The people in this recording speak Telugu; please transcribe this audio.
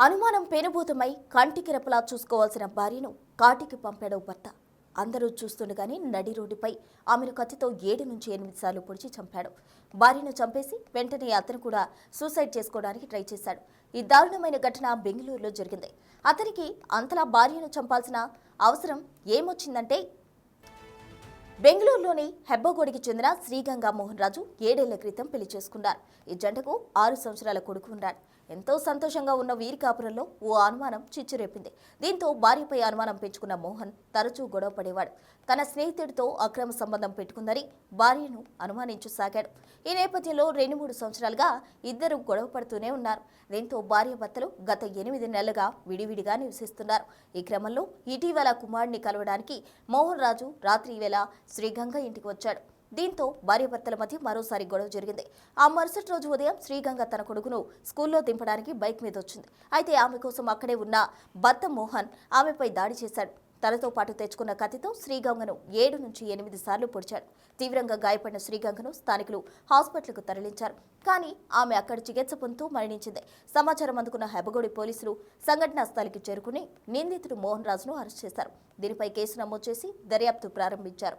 అనుమానం పెనుభూతమై కంటికి రెపలా చూసుకోవాల్సిన భార్యను కాటికి పంపాడు భర్త. అందరూ చూస్తుండగానే నడి రోడ్డుపై ఆమెను కత్తితో 7 నుంచి 8 సార్లు పొడిచి చంపాడు. భార్యను చంపేసి వెంటనే అతను కూడా సూసైడ్ చేసుకోవడానికి ట్రై చేశాడు. ఈ దారుణమైన ఘటన బెంగళూరులో జరిగింది. అతనికి అంతలా భార్యను చంపాల్సిన అవసరం ఏమొచ్చిందంటే, బెంగళూరులోని హెబ్బగోడికి చెందిన శ్రీగంగా మోహన్ రాజు 7 ఏళ్ల క్రితం పెళ్లి చేసుకున్నారు. ఈ జంటకు 6 సంవత్సరాల కొడుకు ఉన్నాడు. ఎంతో సంతోషంగా ఉన్న వీరి కాపురంలో ఓ అనుమానం చిచ్చురేపింది. దీంతో భార్యపై అనుమానం పెంచుకున్న మోహన్ తరచూ గొడవ పడేవాడు. తన స్నేహితుడితో అక్రమ సంబంధం పెట్టుకుందని భార్యను అనుమానించసాగాడు. ఈ నేపథ్యంలో 2-3 సంవత్సరాలుగా ఇద్దరు గొడవ పడుతూనే ఉన్నారు. దీంతో భార్యాభర్తలు గత 8 నెలలుగా విడివిడిగా నివసిస్తున్నారు. ఈ క్రమంలో ఇటీవల కుమారుడిని కలవడానికి మోహన్ రాజు రాత్రి వేళ శ్రీగంగ ఇంటికి వచ్చాడు. దీంతో భార్యాభర్తల మధ్య మరోసారి గొడవ జరిగింది. ఆ మరుసటి రోజు ఉదయం శ్రీగంగ తన కొడుకును స్కూల్లో దింపడానికి బైక్ మీద వచ్చింది. అయితే ఆమె కోసం అక్కడే ఉన్న భర్త మోహన్ ఆమెపై దాడి చేశాడు. తనతో పాటు తెచ్చుకున్న కత్తితో శ్రీగంగను 7 నుంచి 8 సార్లు పొడిచాడు. తీవ్రంగా గాయపడిన శ్రీగంగను స్థానికులు హాస్పిటల్కు తరలించారు. కానీ ఆమె అక్కడ చికిత్స పొందుతూ మరణించింది. సమాచారం అందుకున్న హెబ్బగోడి పోలీసులు సంఘటనా స్థలికి చేరుకుని నిందితుడు మోహన్ రాజును అరెస్ట్ చేశారు. దీనిపై కేసు నమోదు చేసి దర్యాప్తు ప్రారంభించారు.